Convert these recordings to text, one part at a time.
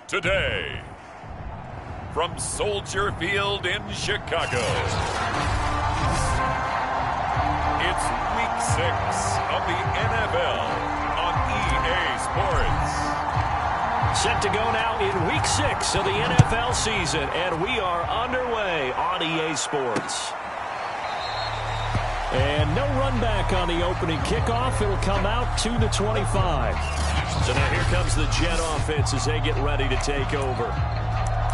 today. From Soldier Field in Chicago, it's Week 6 of the NFL on EA Sports. Set to go now in Week 6 of the NFL season, and we are underway on EA Sports. And no run back on the opening kickoff. It'll come out to the 25. So now here comes the Jet offense as they get ready to take over.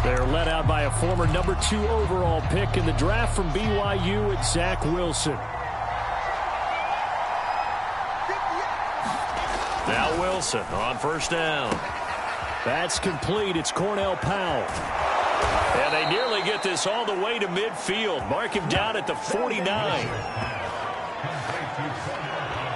They're led out by a former number 2 overall pick in the draft from BYU, it's Zach Wilson. Now Wilson on first down. That's complete. It's Cornell Powell. And they nearly get this all the way to midfield. Mark him down at the 49.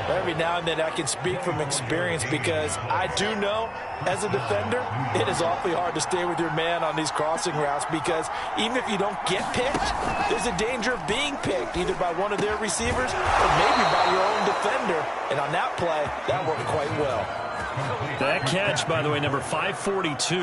Every now and then I can speak from experience because I do know as a defender it is awfully hard to stay with your man on these crossing routes because even if you don't get picked, there's a danger of being picked either by one of their receivers or maybe by your own defender. And on that play, that worked quite well. That catch, by the way, number 542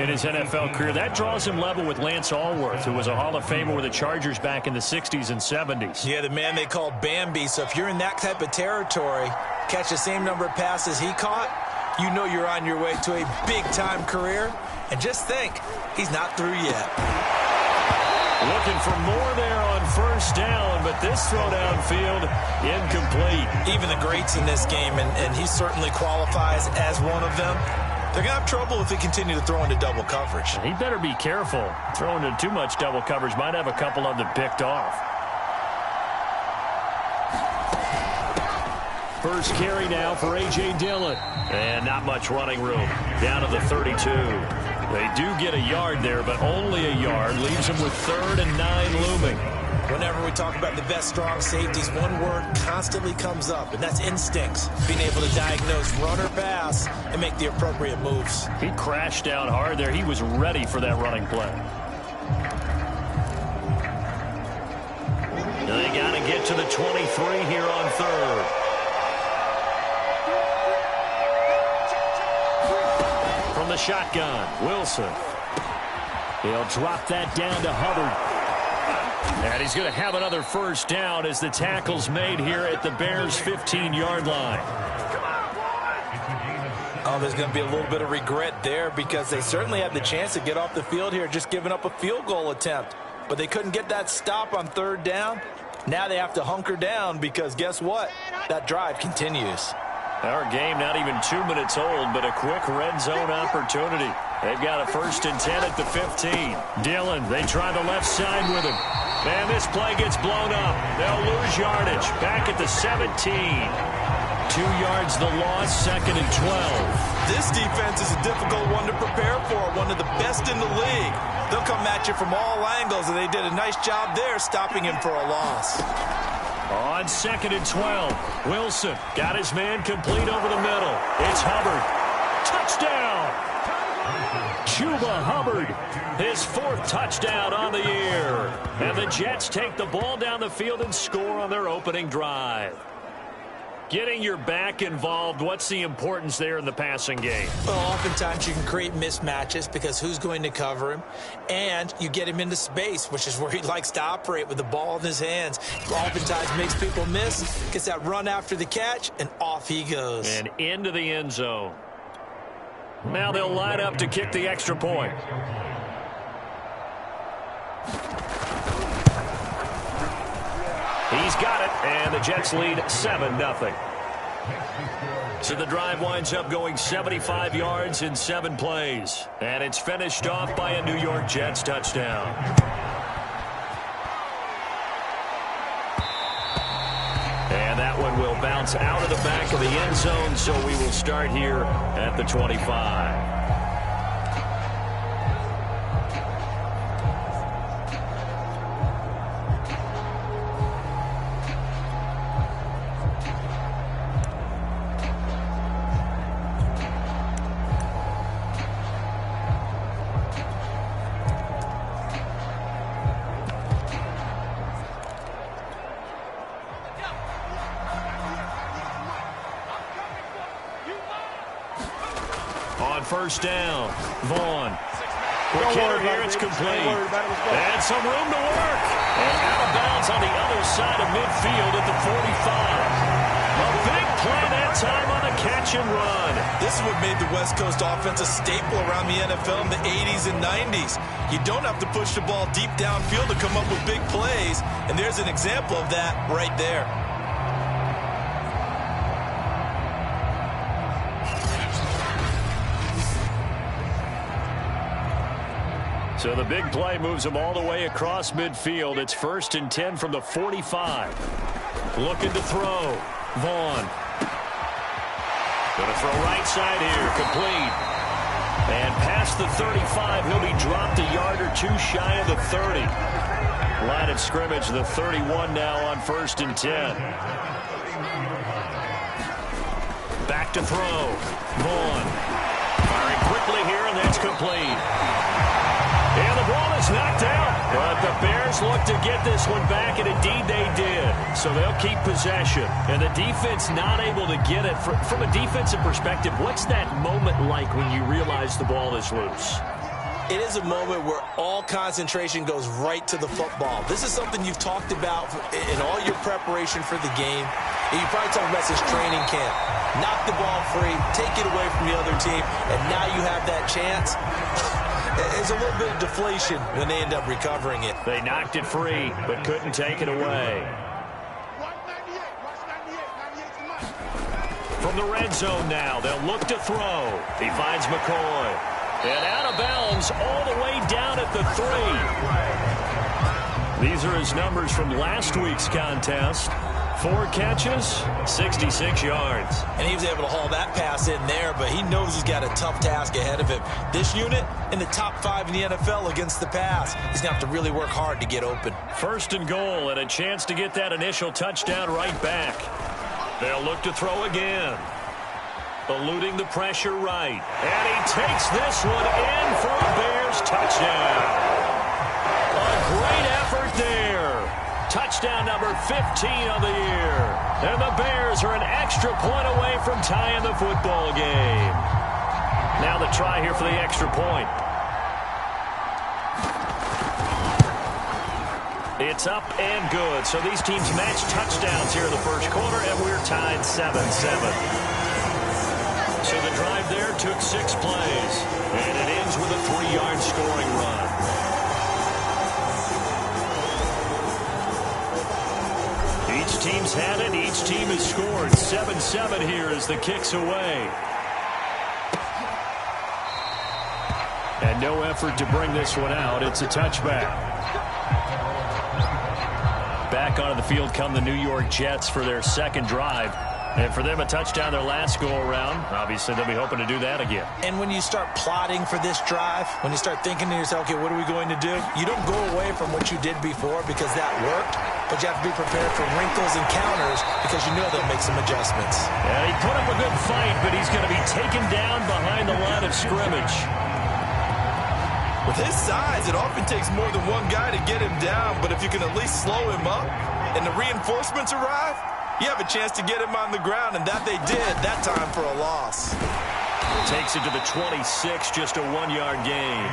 in his NFL career, that draws him level with Lance Allworth, who was a Hall of Famer with the Chargers back in the 60s and 70s. Yeah, the man they called Bambi. So if you're in that type of territory, catch the same number of passes he caught, you know you're on your way to a big-time career. And just think, he's not through yet. Looking for more there on first down, but this throw downfield incomplete. Even the greats in this game, and he certainly qualifies as one of them, they're going to have trouble if they continue to throw into double coverage. He better be careful. Throwing into too much double coverage might have a couple of them picked off. First carry now for A.J. Dillon. And not much running room. Down to the 32. They do get a yard there, but only a yard. Leaves them with 3rd and 9 looming. Whenever we talk about the best strong safeties, one word constantly comes up, and that's instincts. Being able to diagnose run or pass and make the appropriate moves. He crashed down hard there. He was ready for that running play. Now they got to get to the 23 here on 3rd. From the shotgun, Wilson. He'll drop that down to Hubbard. And he's going to have another first down as the tackle's made here at the Bears' 15-yard line. Oh, there's going to be a little bit of regret there because they certainly had the chance to get off the field here just giving up a field goal attempt. But they couldn't get that stop on 3rd down. Now they have to hunker down because guess what? That drive continues. Our game not even 2 minutes old, but a quick red zone opportunity. They've got a 1st and 10 at the 15. Dillon, they try the left side with him. Man, this play gets blown up. They'll lose yardage. Back at the 17. 2 yards the loss, 2nd and 12. This defense is a difficult one to prepare for, one of the best in the league. They'll come at you from all angles, and they did a nice job there stopping him for a loss. On 2nd and 12, Wilson got his man complete over the middle. It's Hubbard. Touchdown! Chuba Hubbard, his 4th touchdown on the year. And the Jets take the ball down the field and score on their opening drive. Getting your back involved, what's the importance there in the passing game? Well, oftentimes you can create mismatches because who's going to cover him? And you get him into space, which is where he likes to operate with the ball in his hands. Oftentimes makes people miss, gets that run after the catch, and off he goes. And into the end zone. Now they'll line up to kick the extra point. He's got it, and the Jets lead 7-0. So the drive winds up going 75 yards in 7 plays. And it's finished off by a New York Jets touchdown. And that one will bounce out of the back of the end zone, so we will start here at the 25. first down. Vaughn. Quick hitter here, it's complete. And some room to work. And out of bounds on the other side of midfield at the 45. A big play that time on a catch and run. This is what made the West Coast offense a staple around the NFL in the 80s and 90s. You don't have to push the ball deep downfield to come up with big plays, and there's an example of that right there. So the big play moves them all the way across midfield. It's 1st and 10 from the 45. Looking to throw. Vaughn. Going to throw right side here. Complete. And past the 35, he'll be dropped a yard or two shy of the 30. Line of scrimmage, the 31 now on 1st and 10. Back to throw. Vaughn. Firing quickly here, and that's complete. And the ball is knocked out. But the Bears look to get this one back, and indeed they did. So they'll keep possession. And the defense not able to get it. From a defensive perspective, what's that moment like when you realize the ball is loose? It is a moment where all concentration goes right to the football. This is something you've talked about in all your preparation for the game. And you probably talked about this training camp. Knock the ball free, take it away from the other team, and now you have that chance. It's a little bit of deflation when they end up recovering it. They knocked it free, but couldn't take it away. From the red zone now, they'll look to throw. He finds McCoy. And out of bounds all the way down at the 3. These are his numbers from last week's contest. 4 catches, 66 yards. And he was able to haul that pass in there, but he knows he's got a tough task ahead of him. This unit in the top 5 in the NFL against the pass. He's going to have to really work hard to get open. 1st and goal, and a chance to get that initial touchdown right back. They'll look to throw again. Eluding the pressure right. And he takes this one in for a Bears touchdown. A great effort there. Touchdown number 15 of the year. And the Bears are an extra point away from tying the football game. Now the try here for the extra point. It's up and good. So these teams match touchdowns here in the first quarter, and we're tied 7-7. So the drive there took 6 plays, and it ends with a 3-yard scoring run. Each team's had it. Each team has scored. 7-7 here as the kick's away. And no effort to bring this one out. It's a touchback. Back onto the field come the New York Jets for their second drive. And for them, a touchdown their last go-around. Obviously, they'll be hoping to do that again. And when you start plotting for this drive, when you start thinking to yourself, okay, what are we going to do? You don't go away from what you did before because that worked, but you have to be prepared for wrinkles and counters because you know they'll make some adjustments. Yeah, he put up a good fight, but he's going to be taken down behind the line of scrimmage. With his size, it often takes more than one guy to get him down, but if you can at least slow him up and the reinforcements arrive, you have a chance to get him on the ground, and that they did that time for a loss. Takes it to the 26, just a 1-yard gain.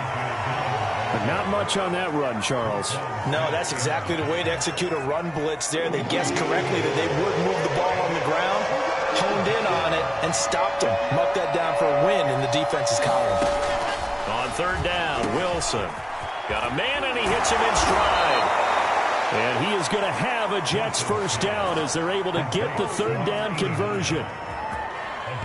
But not much on that run, Charles. No, that's exactly the way to execute a run blitz there. They guessed correctly that they would move the ball on the ground, honed in on it, and stopped him. Mucked that down for a win in the defense's column. On 3rd down, Wilson. Got a man, and he hits him in stride. And he is going to have a Jets first down as they're able to get the 3rd down conversion.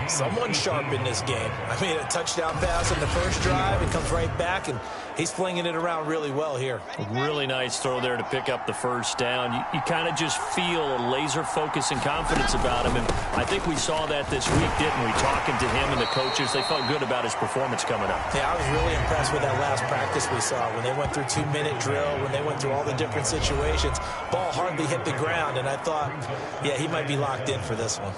Someone sharp in this game. I mean, a touchdown pass on the first drive. It comes right back, and he's flinging it around really well here. Really nice throw there to pick up the first down. You kind of just feel a laser focus and confidence about him, and I think we saw that this week, didn't we? Talking to him and the coaches, they felt good about his performance coming up. Yeah, I was really impressed with that last practice we saw when they went through 2-minute drill, when they went through all the different situations. Ball hardly hit the ground, and I thought, yeah, he might be locked in for this one.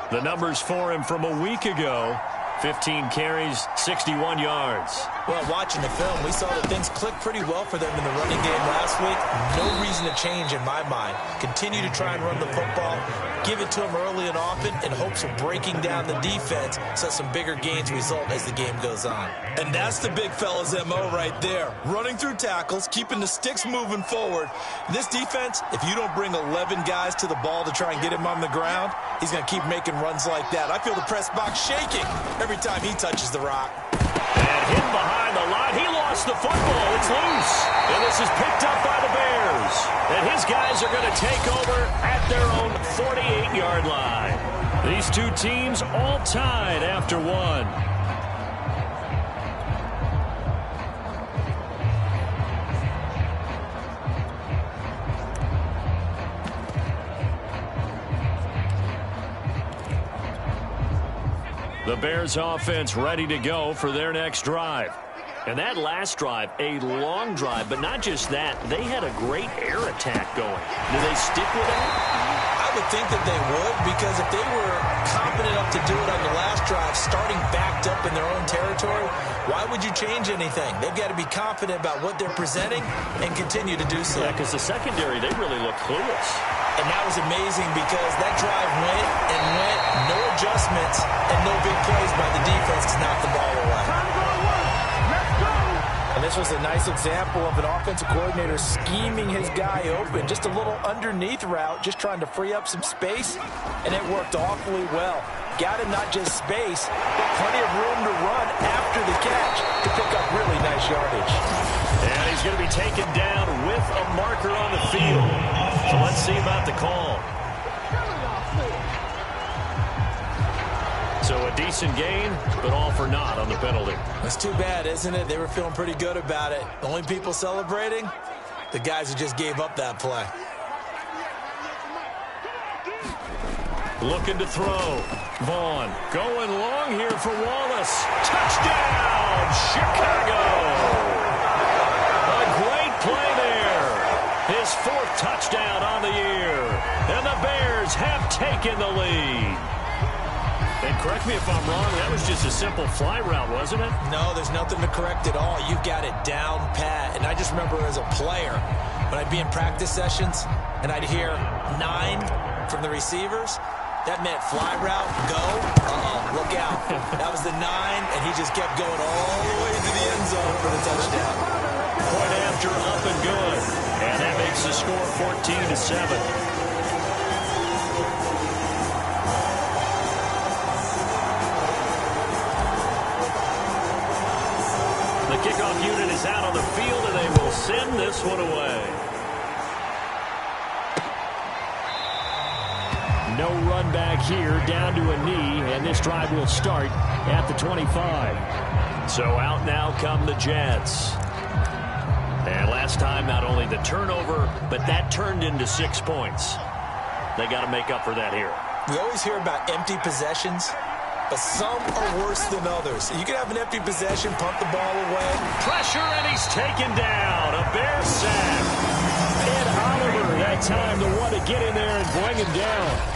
The numbers for him from a week ago, 15 carries, 61 yards. Well, watching the film, we saw that things clicked pretty well for them in the running game last week. No reason to change in my mind. Continue to try and run the football, give it to them early and often in hopes of breaking down the defense so some bigger gains result as the game goes on. And that's the big fella's MO right there. Running through tackles, keeping the sticks moving forward. This defense, if you don't bring 11 guys to the ball to try and get him on the ground, he's going to keep making runs like that. I feel the press box shaking every time he touches the rock. And hit behind the line. He lost the football. It's loose. And this is picked up by the Bears. And his guys are going to take over at their own 48-yard line. These two teams all tied after one. The Bears offense ready to go for their next drive. And that last drive, a long drive, but not just that. They had a great air attack going. Do they stick with that? I would think that they would, because if they were confident enough to do it on the last drive, starting backed up in their own territory, why would you change anything? They've got to be confident about what they're presenting and continue to do so. Yeah, because the secondary, they really look clueless. And that was amazing because that drive went and went, no adjustments, and no big plays by the defense to knock the ball away. And this was a nice example of an offensive coordinator scheming his guy open. Just a little underneath route, just trying to free up some space, and it worked awfully well. Got him not just space, but plenty of room to run after the catch to pick up really nice yardage. And he's going to be taken down with a marker on the field. So let's see about the call. So a decent gain, but all for naught on the penalty. That's too bad, isn't it? They were feeling pretty good about it. The only people celebrating, the guys who just gave up that play. Looking to throw. Vaughn going long here for Wallace. Touchdown, Chicago! A great play there. His fourth touchdown on the year. And the Bears have taken the lead. And correct me if I'm wrong, that was just a simple fly route, wasn't it? No, there's nothing to correct at all. You've got it down pat. And I just remember as a player, when I'd be in practice sessions and I'd hear 9 from the receivers, that meant fly route, go, look out. That was the 9, and he just kept going all the way to the end zone for the touchdown. Point after, up and good. And that makes the score 14-7. The kickoff unit is out on the field, and they will send this one away. No run back here, down to a knee, and this drive will start at the 25. So out now come the Jets. And last time, not only the turnover, but that turned into 6 points. They got to make up for that here. We always hear about empty possessions, but some are worse than others. You can have an empty possession, punt the ball away. Pressure, and he's taken down. A Bear sack. And Oliver, that time, the one to get in there and bring him down.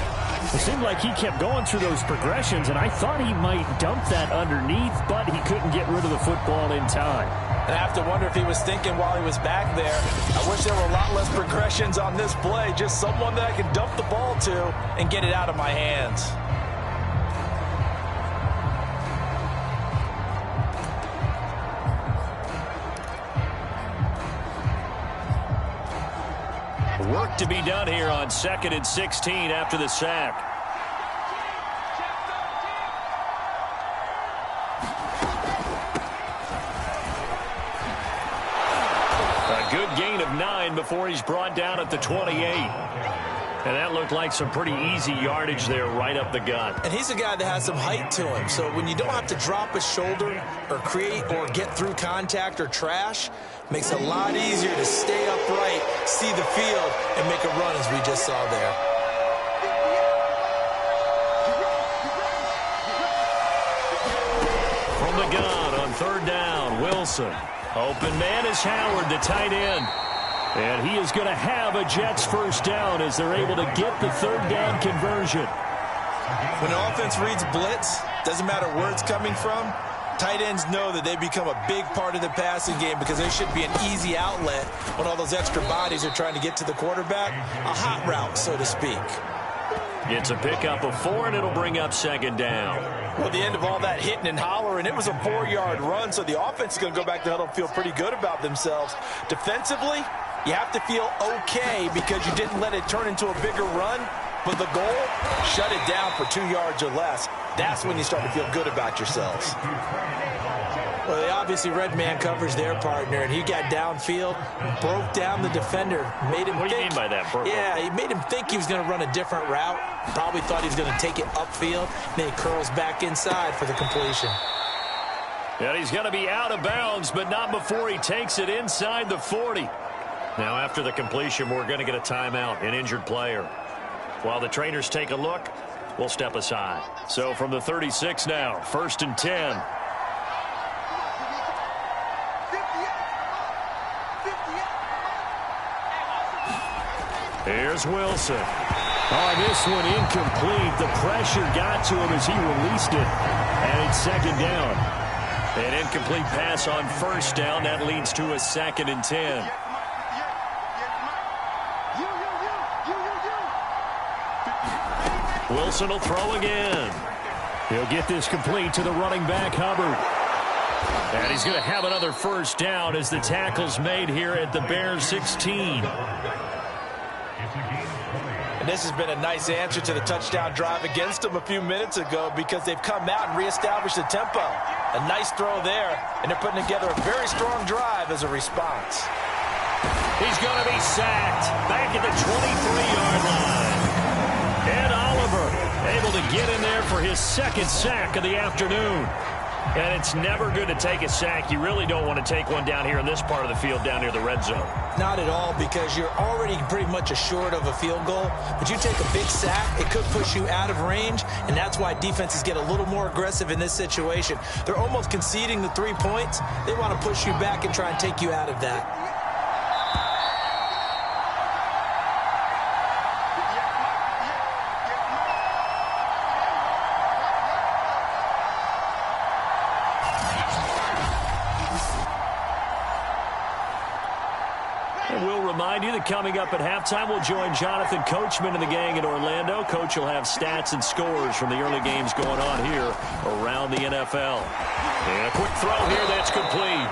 It seemed like he kept going through those progressions, and I thought he might dump that underneath, but he couldn't get rid of the football in time. And I have to wonder if he was thinking while he was back there, I wish there were a lot less progressions on this play, just someone that I can dump the ball to and get it out of my hands. Work to be done here on 2nd and 16 after the sack. A good gain of 9 before he's brought down at the 28. And that looked like some pretty easy yardage there right up the gut. And he's a guy that has some height to him. So when you don't have to drop a shoulder or create or get through contact or trash, makes it a lot easier to stay upright, see the field, and make a run as we just saw there. From the gun on 3rd down, Wilson. Open man is Howard, the tight end. And he is going to have a Jets first down as they're able to get the 3rd down conversion. When an offense reads blitz, Doesn't matter where it's coming from. Tight ends know that they become a big part of the passing game because they should be an easy outlet when all those extra bodies are trying to get to the quarterback. A hot route, so to speak. It's a pickup of 4, and it'll bring up second down. Well, the end of all that hitting and hollering, it was a 4-yard run, so the offense is going to go back to huddle and feel pretty good about themselves. Defensively, you have to feel okay because you didn't let it turn into a bigger run, but the goal, shut it down for 2 yards or less. That's when you start to feel good about yourselves. Well, they obviously read man coverage their partner, and he got downfield, broke down the defender, made him What do you mean by that, Burke? Yeah, he made him think he was going to run a different route. Probably thought he was going to take it upfield. Then he curls back inside for the completion. And he's going to be out of bounds, but not before he takes it inside the 40. Now, after the completion, we're going to get a timeout, an injured player. While the trainers take a look, we'll step aside. So from the 36 now, 1st and 10. Here's Wilson. Oh, this one incomplete. The pressure got to him as he released it. And it's second down. An incomplete pass on 1st down. That leads to a 2nd and 10. Wilson will throw again. He'll get this complete to the running back, Hubbard. And he's going to have another 1st down as the tackle's made here at the Bears 16. And this has been a nice answer to the touchdown drive against them a few minutes ago because they've come out and reestablished the tempo. A nice throw there, and they're putting together a very strong drive as a response. He's going to be sacked back at the 23-yard line. Ed Oliver able to get in there for his 2nd sack of the afternoon. And it's never good to take a sack. You really don't want to take one down here in this part of the field down near the red zone. Not at all, because you're already pretty much assured of a field goal. But you take a big sack, it could push you out of range, and that's why defenses get a little more aggressive in this situation. They're almost conceding the 3 points. They want to push you back and try and take you out of that. Remind you that coming up at halftime, we'll join Jonathan Coachman and the gang in Orlando. Coach will have stats and scores from the early games going on here around the NFL. And a quick throw here that's complete.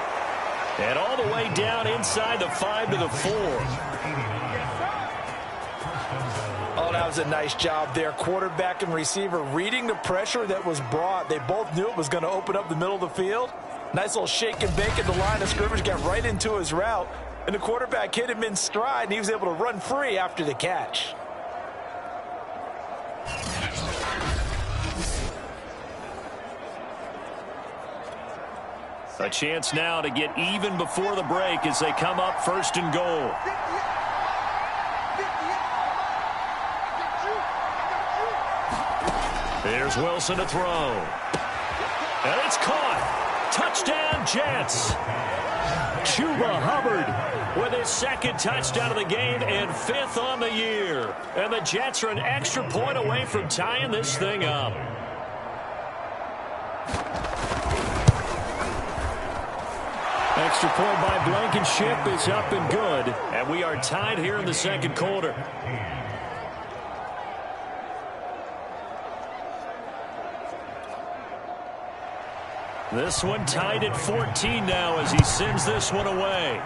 And all the way down inside the 5 to the 4. Oh, that was a nice job there. Quarterback and receiver reading the pressure that was brought. They both knew it was going to open up the middle of the field. Nice little shake and bake at the line of scrimmage, got right into his route. And the quarterback hit him in stride, and he was able to run free after the catch. A chance now to get even before the break as they come up 1st and goal. There's Wilson to throw. And it's caught. Touchdown, Jets. Chuba Hubbard with his 2nd touchdown of the game and 5th on the year. And the Jets are an extra point away from tying this thing up. Extra point by Blankenship is up and good. And we are tied here in the 2nd quarter. This one tied at 14 now as he sends this one away.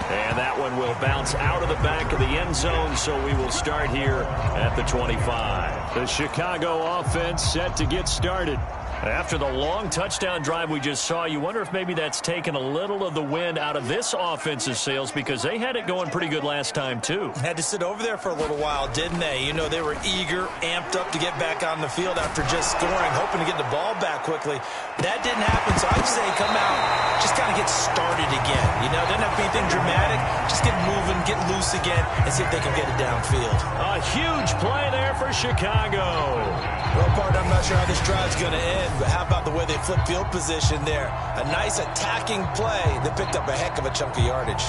And that one will bounce out of the back of the end zone, so we will start here at the 25. The Chicago offense set to get started. After the long touchdown drive we just saw, you wonder if maybe that's taken a little of the wind out of this offense's sails because they had it going pretty good last time, too. Had to sit over there for a little while, didn't they? You know, they were eager, amped up to get back on the field after just scoring, hoping to get the ball back quickly. That didn't happen, so I'd say come out, just kind of get started again. You know, didn't have to be anything dramatic. Just get moving, get loose again, and see if they can get it downfield. A huge play there for Chicago. Well, part, I'm not sure how this drive's going to end, but how about the way they flip field position there? A nice attacking play that picked up a heck of a chunk of yardage.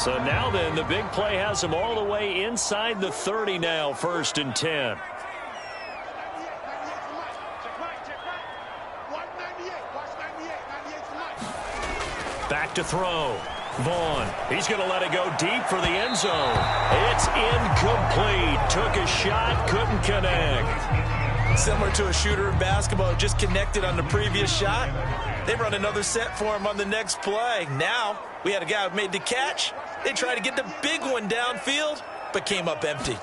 So now then, the big play has them all the way inside the 30 now, 1st and 10. Back to throw. Vaughn, he's going to let it go deep for the end zone. It's incomplete. Took a shot, couldn't connect. Similar to a shooter in basketball, just connected on the previous shot. They run another set for him on the next play. Now, we had a guy who made the catch. They tried to get the big one downfield, but came up empty.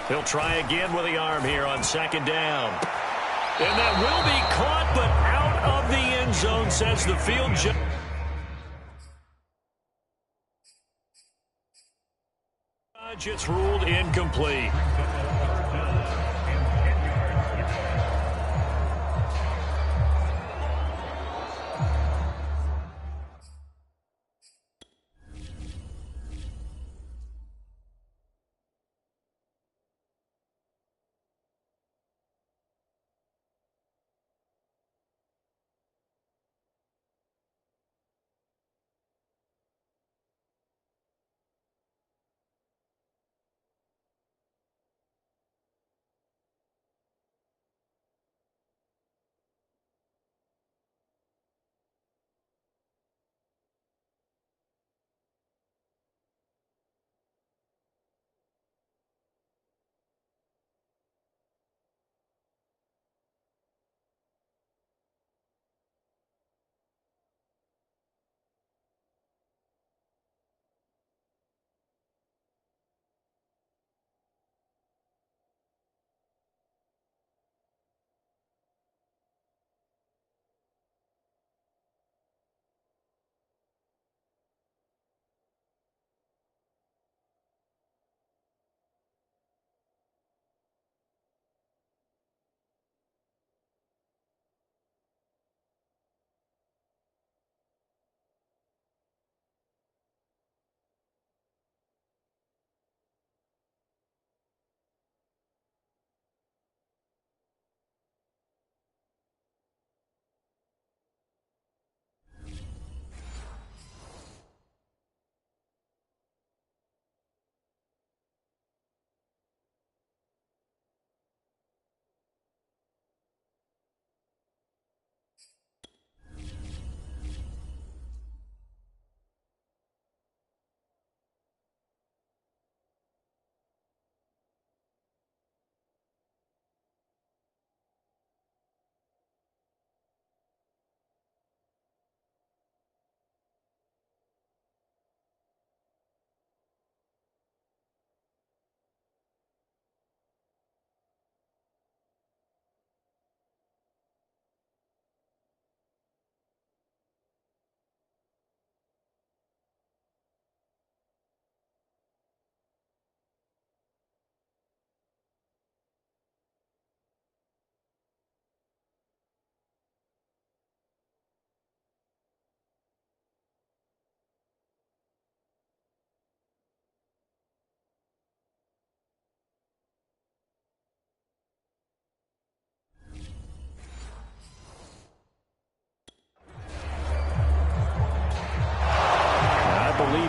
He'll try again with the arm here on 2nd down. And that will be caught, but out of the end zone, says the field judge. It's ruled incomplete.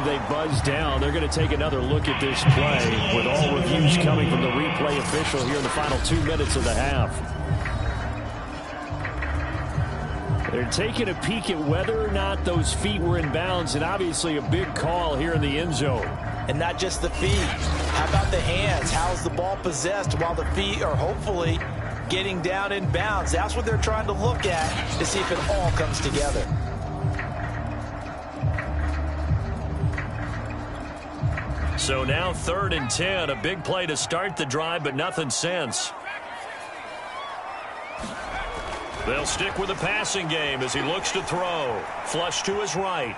They buzz down. They're going to take another look at this play with all reviews coming from the replay official here in the final 2 minutes of the half. They're taking a peek at whether or not those feet were in bounds, and obviously a big call here in the end zone. And not just the feet. How about the hands? How's the ball possessed while the feet are hopefully getting down in bounds? That's what they're trying to look at to see if it all comes together. So now 3rd and 10, a big play to start the drive, but nothing since. They'll stick with the passing game as he looks to throw. Flush to his right.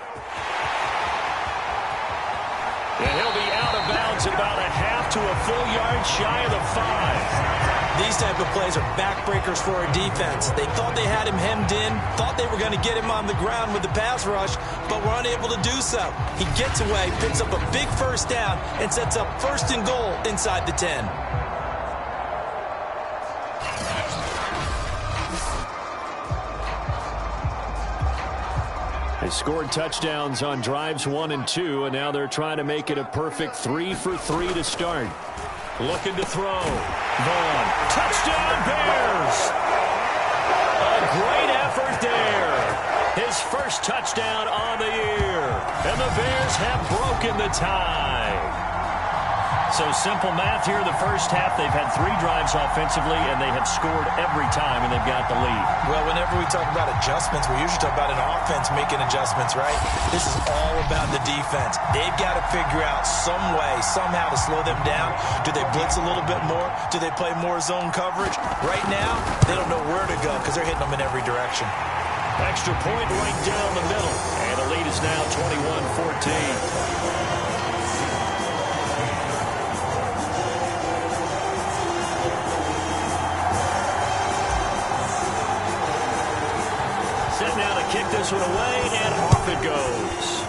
And he'll be out of bounds at about a half to a full yard shy of the 5. These type of plays are backbreakers for a defense. They thought they had him hemmed in, thought they were going to get him on the ground with the pass rush, but were unable to do so. He gets away, picks up a big 1st down, and sets up 1st and goal inside the 10. They scored touchdowns on drives 1 and 2, and now they're trying to make it a perfect 3 for 3 to start. Looking to throw. Vaughn. Touchdown, Bears! A great effort there. His first touchdown on the year. And the Bears have broken the tie. So simple math here. The first half, they've had 3 drives offensively, and they have scored every time, and they've got the lead. Well, whenever we talk about adjustments, we usually talk about an offense making adjustments, right? This is all about the defense. They've got to figure out some way, somehow to slow them down. Do they blitz a little bit more? Do they play more zone coverage? Right now, they don't know where to go because they're hitting them in every direction. Extra point right down the middle, and the lead is now 21-14. Now to kick this one away, and off it goes.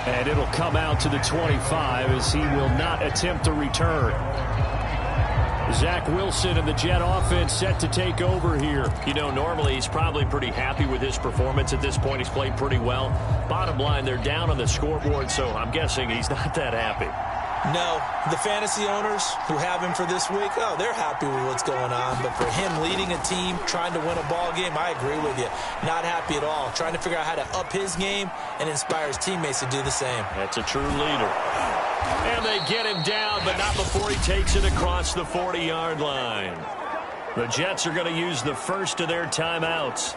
And it'll come out to the 25 as he will not attempt a return. Zach Wilson and the Jet offense set to take over here. You know, normally he's probably pretty happy with his performance at this point. He's played pretty well. Bottom line, they're down on the scoreboard, so I'm guessing he's not that happy. No, the fantasy owners who have him for this week, oh, they're happy with what's going on. But for him leading a team, trying to win a ball game, I agree with you. Not happy at all. Trying to figure out how to up his game and inspire his teammates to do the same. That's a true leader. And they get him down, but not before he takes it across the 40-yard line. The Jets are going to use the first of their timeouts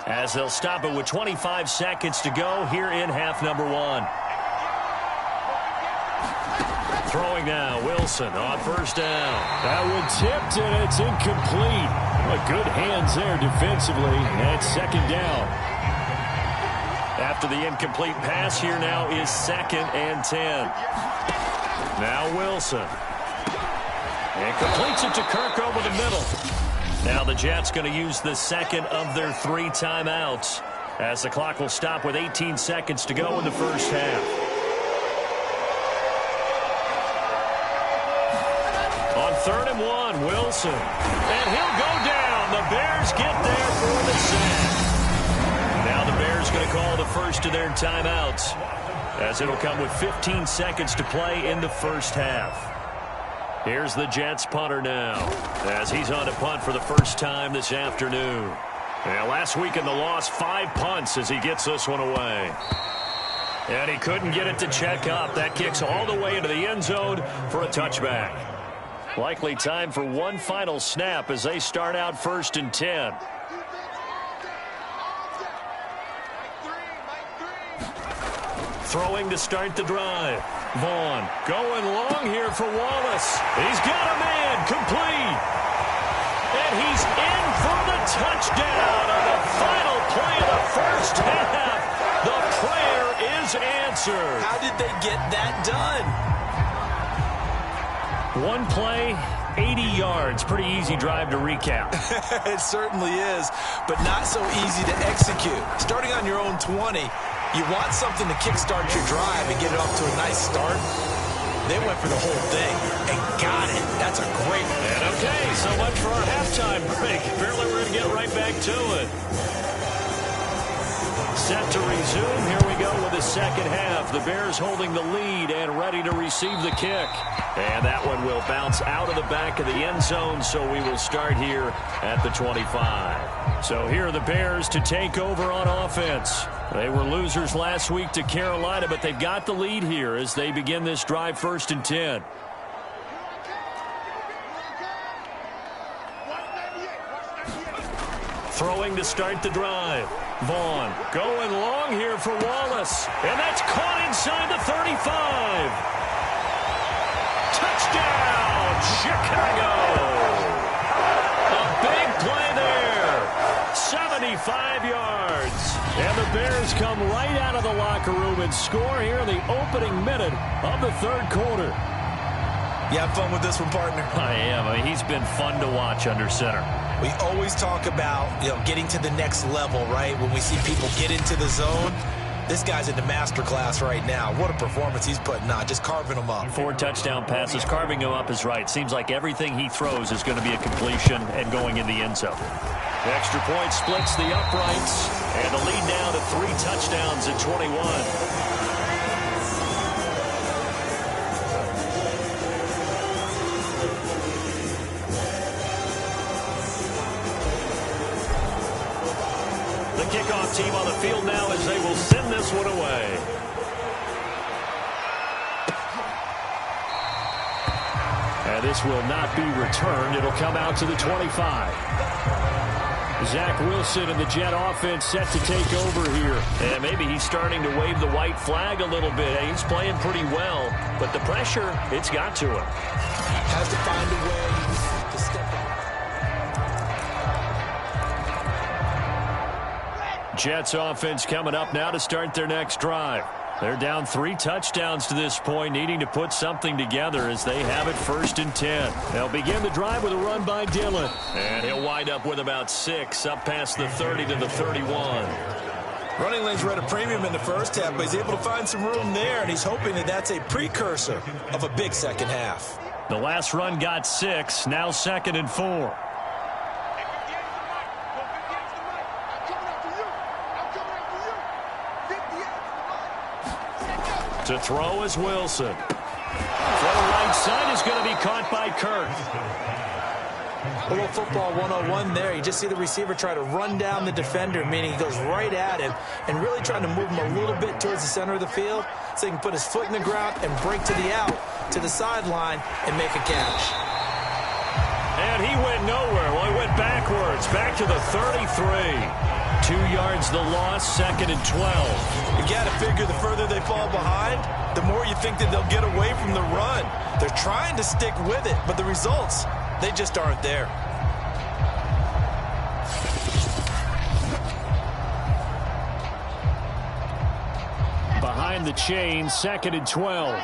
as they'll stop it with 25 seconds to go here in half number 1. Throwing now, Wilson on first down. That one tipped, and it's incomplete. But good hands there defensively, and it's second down. After the incomplete pass, here now is 2nd and 10. Now Wilson. And completes it to Kirk over the middle. Now the Jets going to use the second of their 3 timeouts as the clock will stop with 18 seconds to go in the first half. On 3rd and 1, Wilson. And he'll go down. The Bears get there for the sack. Now the Bears going to call the first of their timeouts as it'll come with 15 seconds to play in the first half. Here's the Jets punter now as he's on to punt for the first time this afternoon. And last week in the loss, 5 punts as he gets this one away. And he couldn't get it to check up. That kicks all the way into the end zone for a touchback. Likely time for one final snap as they start out 1st and 10. Throwing to start the drive. Vaughn going long here for Wallace. He's got a man complete. And he's in for the touchdown on the final play of the first half. The prayer is answered. How did they get that done? One play, 80 yards. Pretty easy drive to recap. It certainly is, but not so easy to execute. Starting on your own 20, you want something to kickstart your drive and get it off to a nice start. They went for the whole thing and got it. That's a great one. And okay, so much for our halftime break. Apparently we're going to get right back to it. Set to resume. Here we go with the second half. The Bears holding the lead and ready to receive the kick. And that one will bounce out of the back of the end zone, so we will start here at the 25. So here are the Bears to take over on offense. They were losers last week to Carolina, but they've got the lead here as they begin this drive 1st and 10. Throwing to start the drive. Vaughn going long here for Wallace. And that's caught inside the 35. Touchdown, Chicago. A big play there. 75 yards. And the Bears come right out of the locker room and score here in the opening minute of the 3rd quarter. You have fun with this one, partner? I am. I mean, he's been fun to watch under center. We always talk about, getting to the next level, right? When we see people get into the zone, this guy's in the master class right now. What a performance he's putting on, just carving them up. 4 touchdown passes. Carving him up is right. Seems like everything he throws is going to be a completion and going in the end zone. Extra point splits the uprights, and the lead now to 3 touchdowns at 21. The kickoff team on the field now as they will send this one away. And this will not be returned. It'll come out to the 25. Zach Wilson and the Jet offense set to take over here. And maybe he's starting to wave the white flag a little bit. He's playing pretty well, but the pressure, it's got to him. Has to find a way to step up. Jets offense coming up now to start their next drive. They're down 3 touchdowns to this point, needing to put something together as they have it 1st and 10. They'll begin the drive with a run by Dillon. And he'll wind up with about 6, up past the 30 to the 31. Running lanes were at a premium in the first half, but he's able to find some room there, and he's hoping that that's a precursor of a big second half. The last run got 6, now 2nd and 4. To throw is Wilson. Throw right side is going to be caught by Kirk. A little football 101 there. You just see the receiver try to run down the defender, meaning he goes right at him and really trying to move him a little bit towards the center of the field so he can put his foot in the ground and break to the out, to the sideline, and make a catch. And he went nowhere. Well, he went backwards, back to the 33. 2 yards the loss, 2nd and 12. You got to figure the further they fall behind, the more you think that they'll get away from the run. They're trying to stick with it, but the results, they just aren't there. Behind the chain, 2nd and 12.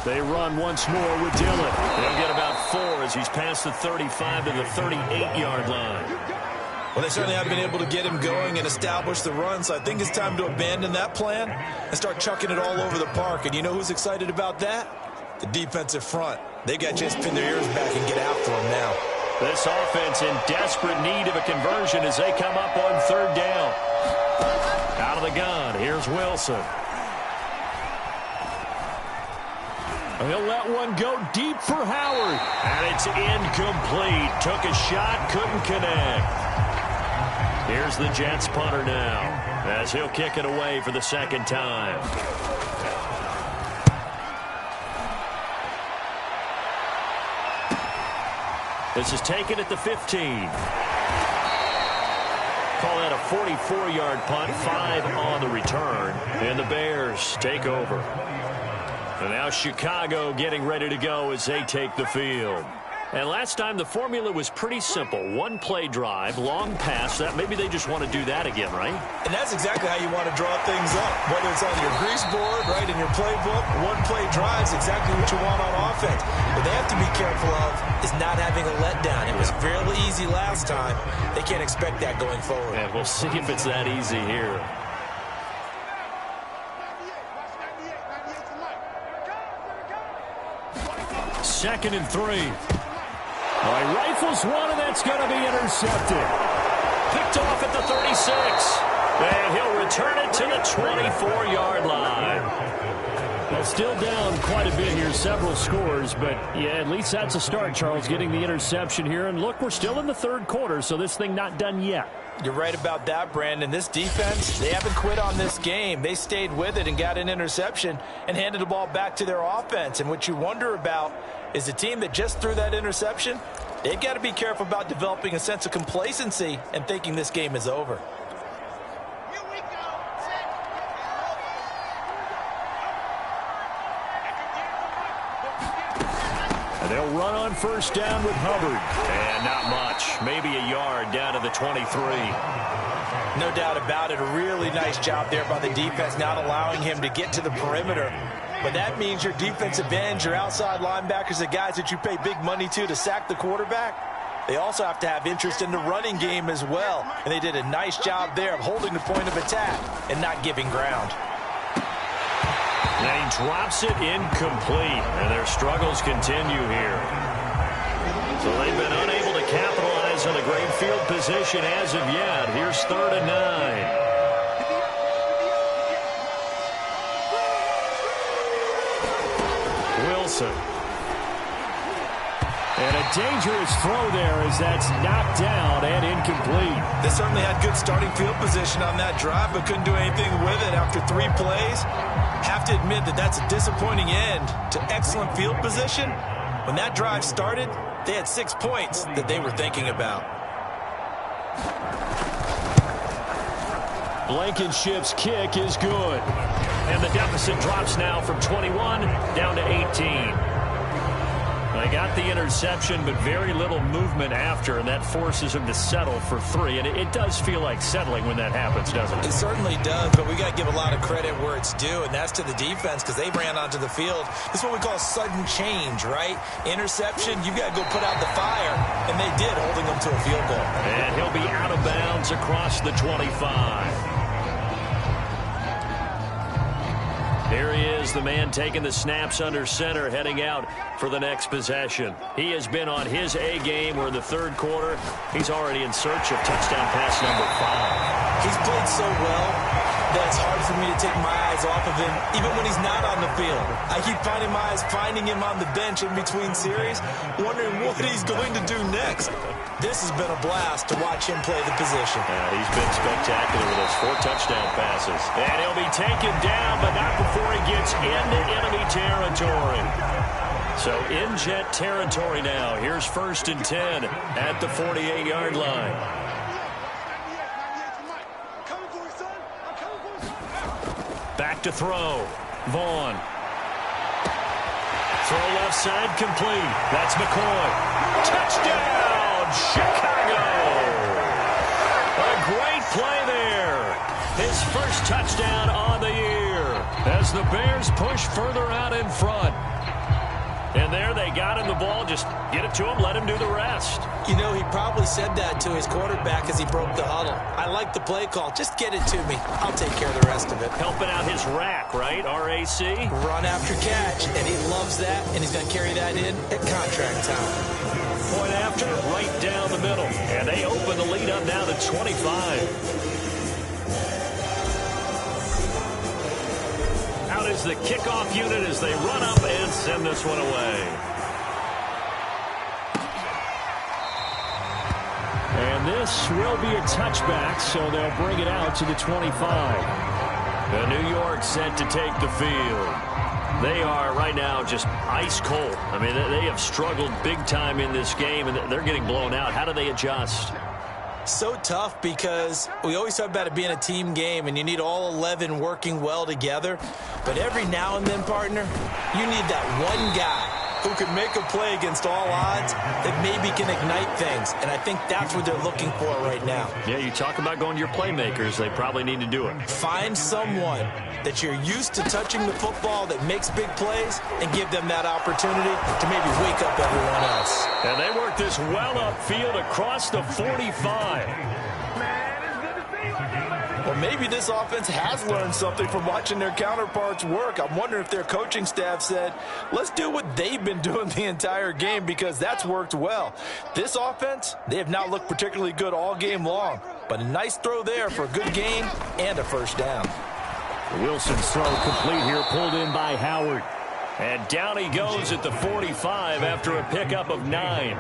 They run once more with Dillon. They'll get about 4 as he's past the 35 to the 38-yard line. Well, they certainly have been able to get him going and establish the run, so I think it's time to abandon that plan and start chucking it all over the park. And you know who's excited about that? The defensive front. They got a chance to pin their ears back and get after him now. This offense in desperate need of a conversion as they come up on 3rd down. Out of the gun, here's Wilson. He'll let one go deep for Howard. And it's incomplete. Took a shot, couldn't connect. Here's the Jets punter now as he'll kick it away for the 2nd time. This is taken at the 15. Call that a 44-yard punt, 5 on the return. And the Bears take over. And now Chicago getting ready to go as they take the field. And last time the formula was pretty simple. 1-play drive, long pass. That maybe they just want to do that again, right? And that's exactly how you want to draw things up. Whether it's on your grease board, right, in your playbook, 1-play drive is exactly what you want on offense. What they have to be careful of is not having a letdown. It was fairly easy last time. They can't expect that going forward. And we'll see if it's that easy here. 2nd and 3. He rifles one, and that's going to be intercepted. Picked off at the 36. And he'll return it to the 24-yard line. Well, still down quite a bit here, several scores, but yeah, at least that's a start, Charles, getting the interception here. And look, we're still in the 3rd quarter, so this thing not done yet. You're right about that, Brandon. This defense, they haven't quit on this game. They stayed with it and got an interception and handed the ball back to their offense. And what you wonder about is the team that just threw that interception, they've got to be careful about developing a sense of complacency and thinking this game is over. And they'll run on 1st down with Hubbard. And not much. Maybe a yard down to the 23. No doubt about it. A really nice job there by the defense, not allowing him to get to the perimeter. But that means your defensive ends, your outside linebackers, the guys that you pay big money to sack the quarterback, they also have to have interest in the running game as well. And they did a nice job there of holding the point of attack and not giving ground. And he drops it incomplete. And their struggles continue here. So they've been unable to capitalize on a great field position as of yet. Here's 3rd and 9. Wilson. And a dangerous throw there as that's knocked down and incomplete. They certainly had good starting field position on that drive, but couldn't do anything with it after 3 plays. Have to admit that that's a disappointing end to excellent field position. When that drive started, they had 6 points that they were thinking about. Blankenship's kick is good. And the deficit drops now from 21 down to 18. They got the interception, but very little movement after, and that forces him to settle for 3. And it does feel like settling when that happens, doesn't it? It certainly does, but we got to give a lot of credit where it's due, and that's to the defense because they ran onto the field. This is what we call sudden change, right? Interception, you've got to go put out the fire, and they did, holding them to a field goal. And he'll be out of bounds across the 25. Here he is, the man taking the snaps under center, heading out for the next possession. He has been on his A game. We're in the 3rd quarter. He's already in search of touchdown pass number 5. He's played so well that it's hard for me to take my eyes off of him, even when he's not on the field. I keep finding my eyes finding him on the bench in between series, wondering what he's going to do next. This has been a blast to watch him play the position. He's been spectacular with those 4 touchdown passes. And he'll be taken down, but not before he gets into enemy territory. So in Jet territory now. Here's 1st and 10 at the 48-yard line. Back to throw. Vaughn. Throw left side complete. That's McCoy. Touchdown, Chicago. A great play there. His first touchdown on the year as the Bears push further out in front. And there they got him the ball. Just get it to him, let him do the rest. You know, he probably said that to his quarterback as he broke the huddle. I like the play call. Just get it to me. I'll take care of the rest of it. Helping out his rack, right? R-A-C? Run after catch, and he loves that, and he's going to carry that in at contract time. Point after, right down the middle. And they open the lead up now to 25. Out is the kickoff unit as they run up and send this one away. And this will be a touchback, so they'll bring it out to the 25. The New York set to take the field. They are right now just ice cold. I mean, they have struggled big time in this game, and they're getting blown out. How do they adjust? So tough because we always talk about it being a team game and you need all 11 working well together. But every now and then, partner, you need that one guy who can make a play against all odds that maybe can ignite things. And I think that's what they're looking for right now. Yeah, you talk about going to your playmakers. They probably need to do it. Find someone that you're used to touching the football that makes big plays and give them that opportunity to maybe wake up everyone else. And they work this well upfield across the 45. Well, maybe this offense has learned something from watching their counterparts work. I'm wondering if their coaching staff said, let's do what they've been doing the entire game because that's worked well. This offense, they have not looked particularly good all game long, but a nice throw there for a good gain and a first down. Wilson's throw complete here, pulled in by Howard. And down he goes at the 45 after a pickup of 9.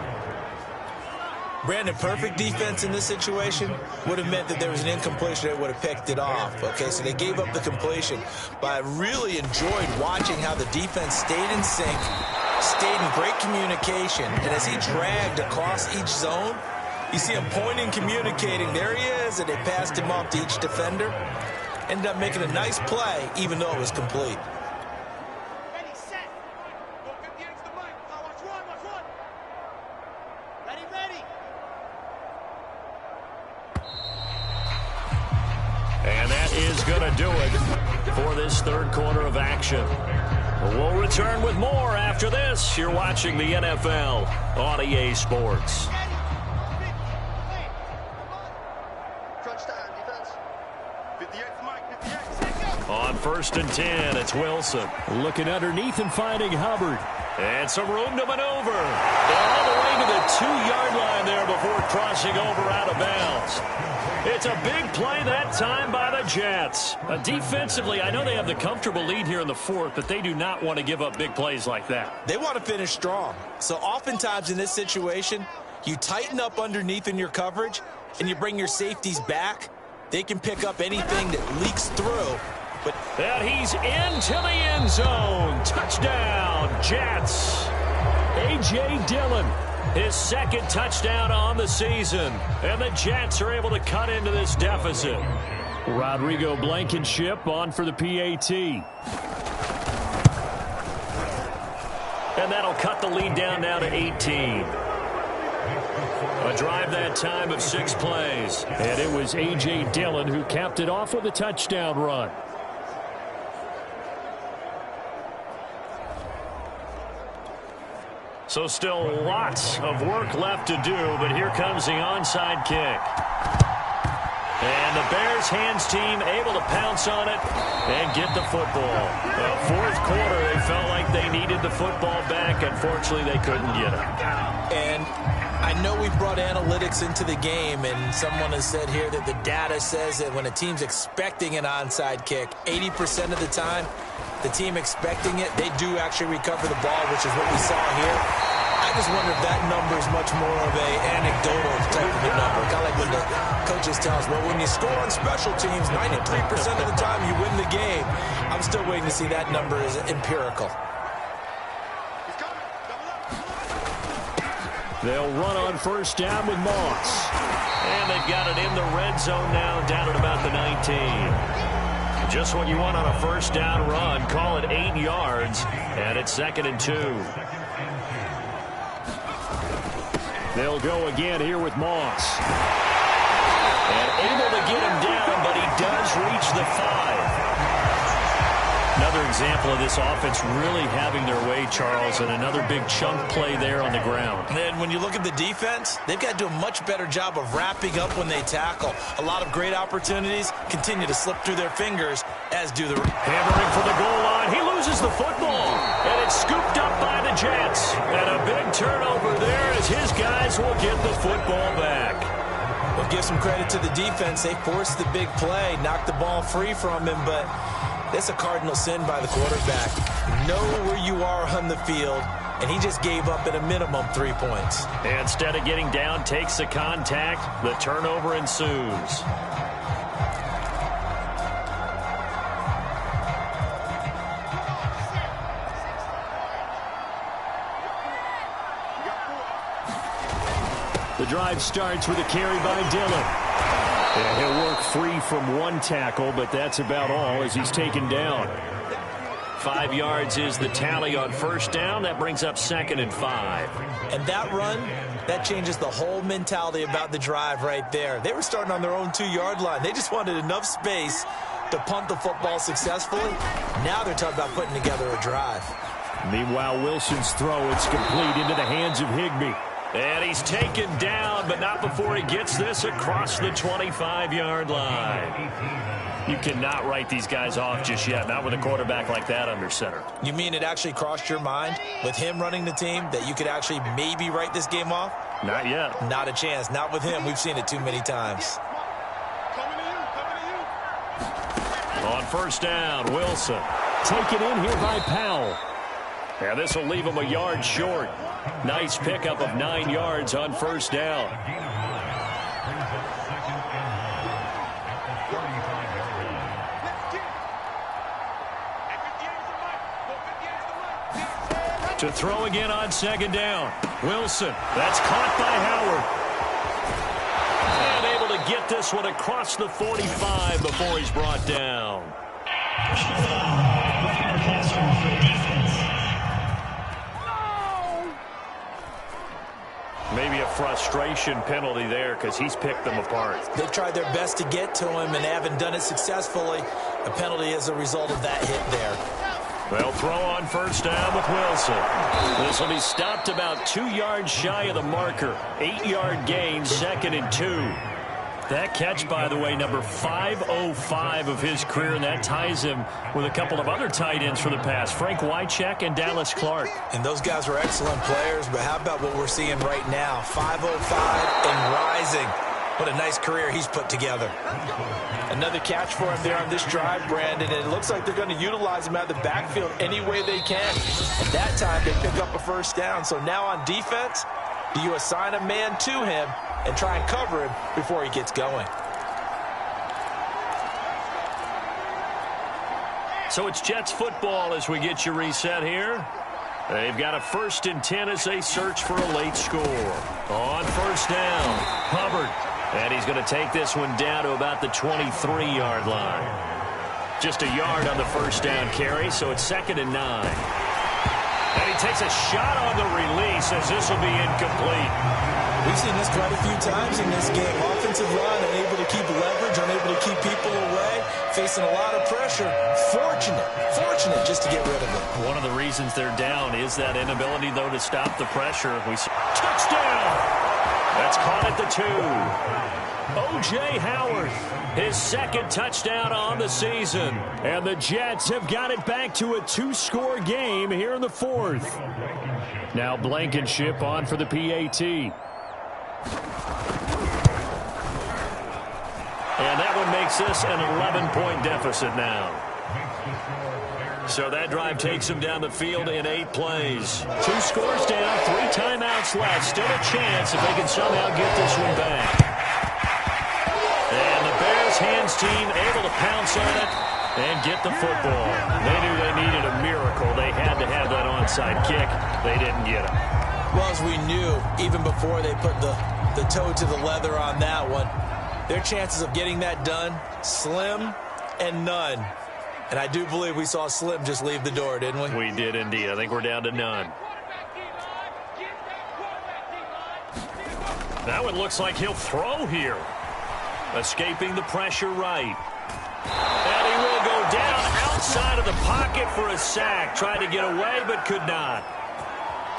Brandon, perfect defense in this situation would have meant that there was an incompletion that would have picked it off. Okay, so they gave up the completion. But I really enjoyed watching how the defense stayed in sync, stayed in great communication. And as he dragged across each zone, you see him pointing, communicating. There he is, and they passed him off to each defender. Ended up making a nice play, even though it was complete. And that is going to do it for this third quarter of action. We'll return with more after this. You're watching the NFL on EA Sports. On 1st and 10. It's Wilson. Looking underneath and finding Hubbard. And some room to maneuver. All the way to the 2-yard line there before crossing over out of bounds. It's a big play that time by the Jets. Defensively, I know they have the comfortable lead here in the 4th, but they do not want to give up big plays like that. They want to finish strong. So oftentimes in this situation, you tighten up underneath in your coverage, and you bring your safeties back. They can pick up anything that leaks through. And he's into the end zone. Touchdown, Jets. A.J. Dillon, his 2nd touchdown on the season. And the Jets are able to cut into this deficit. Rodrigo Blankenship on for the PAT. And that'll cut the lead down now to 18. A drive that time of 6 plays. And it was A.J. Dillon who capped it off with a touchdown run. So still lots of work left to do, but here comes the onside kick. And the Bears hands team able to pounce on it and get the football. The 4th quarter, they felt like they needed the football back. Unfortunately, they couldn't get it. And I know we brought analytics into the game, and someone has said here that the data says that when a team's expecting an onside kick, 80% of the time, the team expecting it, they do actually recover the ball, which is what we saw here. I just wonder if that number is much more of an anecdotal type of a number. Kind of like when the coaches tell us, well, when you score on special teams, 93% of the time you win the game. I'm still waiting to see that number is empirical. They'll run on 1st down with Moss. And they've got it in the red zone now, down at about the 19. Just what you want on a 1st down run. Call it 8 yards, and it's 2nd and 2. They'll go again here with Moss. And able to get him down, but he does reach the 5. Another example of this offense really having their way, Charles, and another big chunk play there on the ground. And when you look at the defense, they've got to do a much better job of wrapping up when they tackle. A lot of great opportunities continue to slip through their fingers, as do the... Hammering for the goal line. He loses the football, and it's scooped up by the Jets. And a big turnover there as his guys will get the football back. We'll give some credit to the defense. They forced the big play, knocked the ball free from him, but... That's a cardinal sin by the quarterback. Know where you are on the field, and he just gave up at a minimum 3 points. And instead of getting down, takes the contact. The turnover ensues. The drive starts with a carry by Dillon. And he'll work free from 1 tackle, but that's about all as he's taken down. 5 yards is the tally on 1st down. That brings up 2nd and 5. And that run, that changes the whole mentality about the drive right there. They were starting on their own 2-yard line. They just wanted enough space to punt the football successfully. Now they're talking about putting together a drive. Meanwhile, Wilson's throw, it's complete into the hands of Higbee. And he's taken down, but not before he gets this across the 25-yard line. You cannot write these guys off just yet, not with a quarterback like that under center. You mean it actually crossed your mind with him running the team that you could actually maybe write this game off? Not yet. Not a chance. Not with him. We've seen it too many times. On 1st down, Wilson. Taken in here by Powell. And this will leave him a yard short. Nice pickup of 9 yards on 1st down. To throw again on 2nd down. Wilson. That's caught by Howard. And able to get this one across the 45 before he's brought down. Maybe a frustration penalty there because he's picked them apart. They've tried their best to get to him and haven't done it successfully. A penalty as a result of that hit there. They'll throw on 1st down with Wilson. This will be stopped about 2 yards shy of the marker. 8-yard gain, 2nd and 2. That catch, by the way, number 505 of his career, and that ties him with a couple of other tight ends for the past, Frank Wycheck and Dallas Clark. And those guys were excellent players, but how about what we're seeing right now? 505 and rising. What a nice career he's put together. Another catch for him there on this drive, Brandon, and it looks like they're going to utilize him out of the backfield any way they can. And that time, they pick up a first down. So now on defense, do you assign a man to him and try and cover him before he gets going? So it's Jets football as we get you reset here. They've got a 1st and 10 as they search for a late score. On first down, Hubbard. And he's going to take this one down to about the 23-yard line. Just a yard on the first down carry, so it's 2nd and 9. And he takes a shot on the release as this will be incomplete. We've seen this quite a few times in this game. Offensive line unable to keep leverage, unable to keep people away, facing a lot of pressure. Fortunate just to get rid of it. One of the reasons they're down is that inability, though, to stop the pressure. Touchdown! That's caught at the 2. O.J. Howard, his 2nd touchdown on the season. And the Jets have got it back to a 2-score game here in the 4th. Now Blankenship on for the PAT. And that one makes this an 11-point deficit now. So that drive takes them down the field in 8 plays. 2 scores down, 3 timeouts left. Still a chance if they can somehow get this one back. And the Bears hands team able to pounce on it and get the football. They knew they needed a miracle. They had to have that onside kick. They didn't get it. Well, as we knew, even before they put the toe to the leather on that one, their chances of getting that done, slim and none. And I do believe we saw Slim just leave the door, didn't we? We did indeed. I think we're down to none. That one looks like he'll throw here. Escaping the pressure right. And he will go down outside of the pocket for a sack. Tried to get away but could not.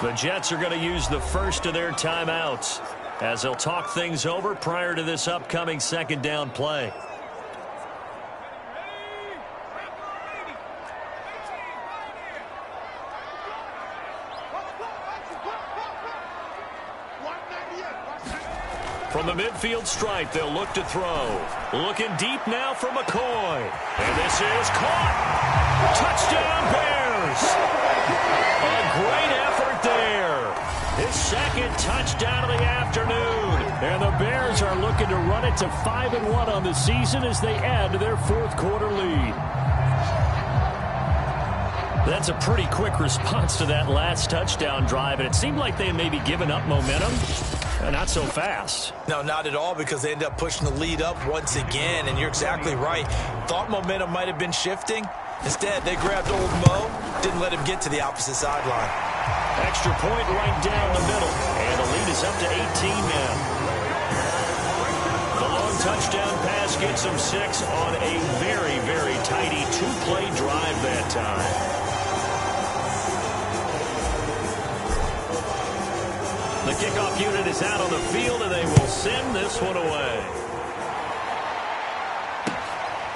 The Jets are going to use the first of their timeouts as they'll talk things over prior to this upcoming 2nd down play. From the midfield stripe, they'll look to throw. Looking deep now for McCoy. And this is caught. Touchdown, Bears. A great effort there. His 2nd touchdown of the afternoon. And the Bears are looking to run it to 5-1 on the season as they add to their 4th quarter lead. That's a pretty quick response to that last touchdown drive, and it seemed like they had maybe given up momentum. Not so fast. No, not at all, because they ended up pushing the lead up once again, and you're exactly right. Thought momentum might have been shifting. Instead, they grabbed old Mo, didn't let him get to the opposite sideline. Extra point right down the middle, and the lead is up to 18 now. The long touchdown pass gets them 6 on a very, very tidy 2-play drive that time. The kickoff unit is out on the field, and they will send this one away.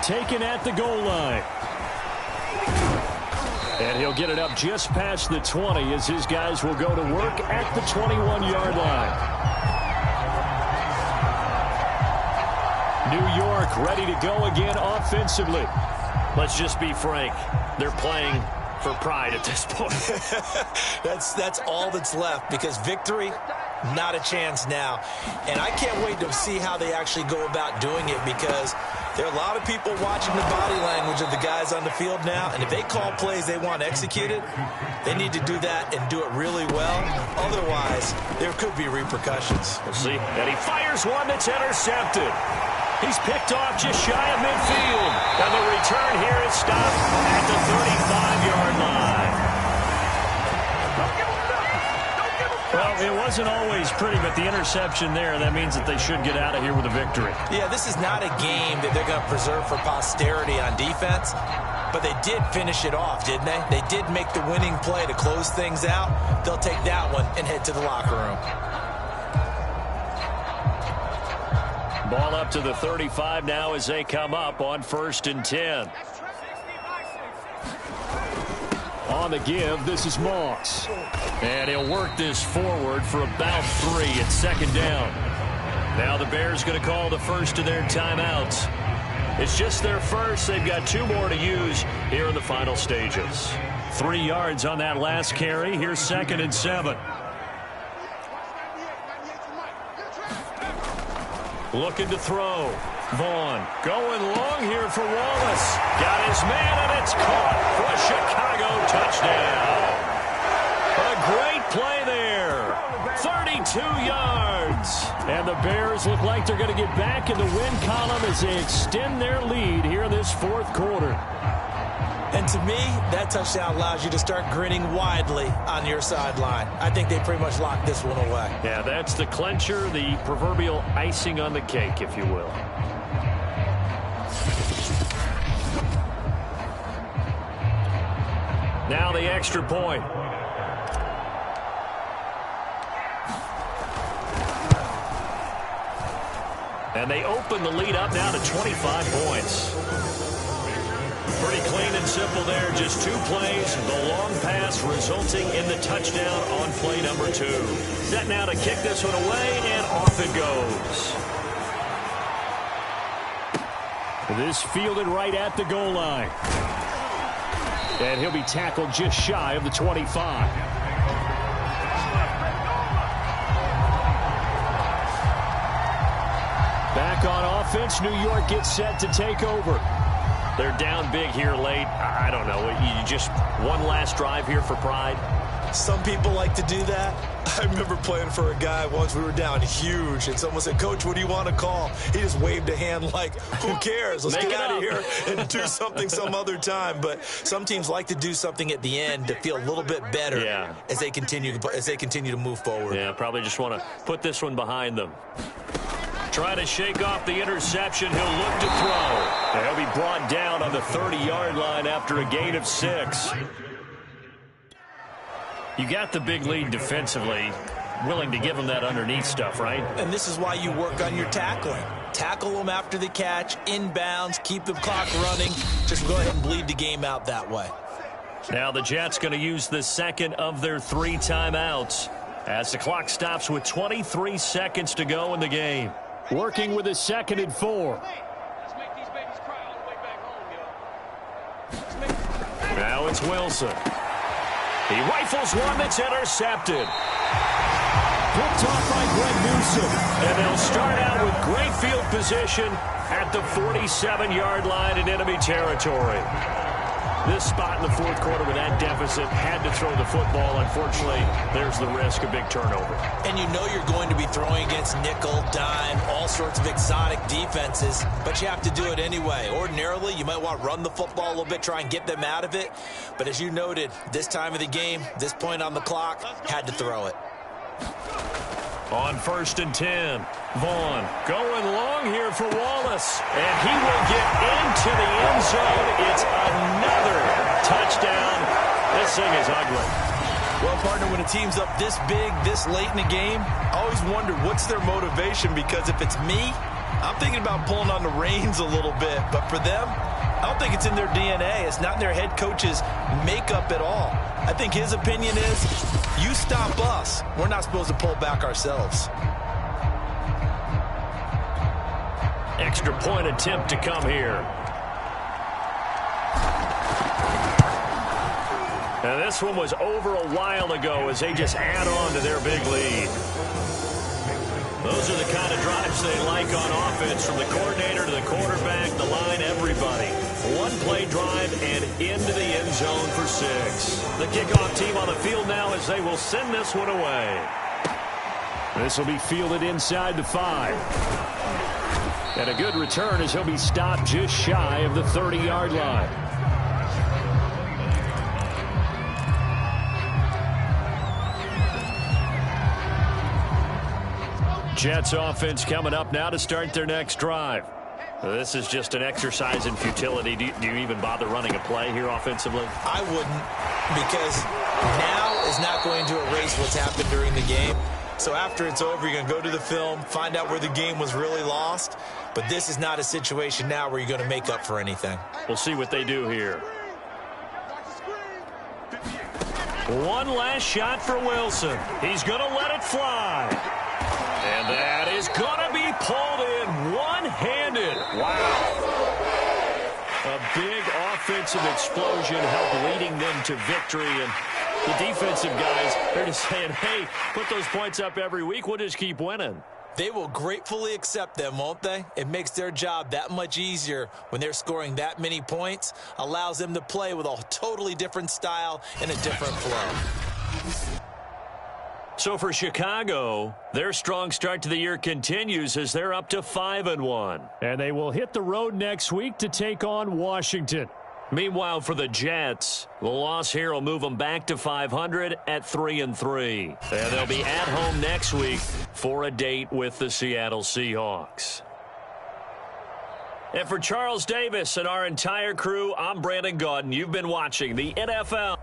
Taken at the goal line. And he'll get it up just past the 20 as his guys will go to work at the 21-yard line. New York ready to go again offensively. Let's just be frank. They're playing for pride at this point. That's all that's left, because victory, not a chance now. And I can't wait to see how they actually go about doing it, because there are a lot of people watching the body language of the guys on the field now, and if they call plays they want executed, they need to do that and do it really well. Otherwise, there could be repercussions. We'll see. And he fires one that's intercepted. He's picked off just shy of midfield. And the return here is stopped at the 35-yard line. Well, it wasn't always pretty, but the interception there, that means that they should get out of here with a victory. Yeah, this is not a game that they're going to preserve for posterity on defense, but they did finish it off, didn't they? They did make the winning play to close things out. They'll take that one and head to the locker room. Ball up to the 35 now as they come up on 1st and 10. On the give, this is Moss. And he'll work this forward for about 3 at 2nd down. Now the Bears going to call the first of their timeouts. It's just their first. They've got 2 more to use here in the final stages. 3 yards on that last carry. Here's 2nd and 7. Looking to throw. Vaughn going long here for Wallace. Got his man, and it's caught for a Chicago touchdown. A great play there. 32 yards. And the Bears look like they're going to get back in the win column as they extend their lead here in this 4th quarter. And to me, that touchdown allows you to start grinning widely on your sideline. I think they pretty much locked this one away. Yeah, that's the clincher, the proverbial icing on the cake, if you will. Now the extra point. And they open the lead up now to 25 points. Pretty clean and simple there. Just 2 plays. The long pass resulting in the touchdown on play number 2. Set now to kick this one away, and off it goes. This fielded right at the goal line. And he'll be tackled just shy of the 25. Back on offense, New York gets set to take over. They're down big here late. I don't know. You just one last drive here for pride. Some people like to do that. I remember playing for a guy once. We were down huge, and someone said, "Coach, what do you want to call?" He just waved a hand like, who cares? Let's get out of here and do something some other time. But some teams like to do something at the end to feel a little bit better as they continue to move forward. Yeah, probably just want to put this one behind them. Try to shake off the interception. He'll look to throw. And he'll be brought down on the 30-yard line after a gain of 6. You got the big lead defensively. Willing to give them that underneath stuff, right? And this is why you work on your tackling. Tackle them after the catch, inbounds, keep the clock running. Just go ahead and bleed the game out that way. Now the Jets going to use the second of their 3 timeouts as the clock stops with 23 seconds to go in the game. Working with a 2nd and 4. Now it's Wilson. He rifles one that's intercepted. Picked off by Greg Newsome. And they'll start out with great field position at the 47-yard line in enemy territory. This spot in the 4th quarter with that deficit, had to throw the football. Unfortunately, there's the risk of big turnover. And you know you're going to be throwing against nickel, dime, all sorts of exotic defenses, but you have to do it anyway. Ordinarily, you might want to run the football a little bit, try and get them out of it. But as you noted, this time of the game, this point on the clock, had to throw it. On 1st and 10, Vaughn going long here for Wallace. And he will get into the end zone. It's another touchdown. This thing is ugly. Well, partner, when a team's up this big, this late in the game, I always wonder what's their motivation, because if it's me, I'm thinking about pulling on the reins a little bit. But for them, I don't think it's in their DNA. It's not in their head coach's makeup at all. I think his opinion is, you stop us. We're not supposed to pull back ourselves. Extra point attempt to come here. And this one was over a while ago as they just add on to their big lead. Those are the kind of drives they like on offense, from the coordinator to the quarterback, the line, everybody. One-play drive and into the end zone for 6. The kickoff team on the field now as they will send this one away. This will be fielded inside the 5. And a good return as he'll be stopped just shy of the 30-yard line. Jets offense coming up now to start their next drive. This is just an exercise in futility. Do you even bother running a play here offensively? I wouldn't, because now is not going to erase what's happened during the game. So after it's over, you're going to go to the film, find out where the game was really lost. But this is not a situation now where you're going to make up for anything. We'll see what they do here. One last shot for Wilson. He's going to let it fly. And that is going to be pulled in one-handed. Wow. A big offensive explosion helped leading them to victory. And the defensive guys, they're just saying, hey, put those points up every week. We'll just keep winning. They will gratefully accept them, won't they? It makes their job that much easier when they're scoring that many points. Allows them to play with a totally different style and a different flow. So for Chicago, their strong start to the year continues as they're up to 5-1. And they will hit the road next week to take on Washington. Meanwhile, for the Jets, the loss here will move them back to 500 at 3-3. And they'll be at home next week for a date with the Seattle Seahawks. And for Charles Davis and our entire crew, I'm Brandon Gaudin. You've been watching the NFL.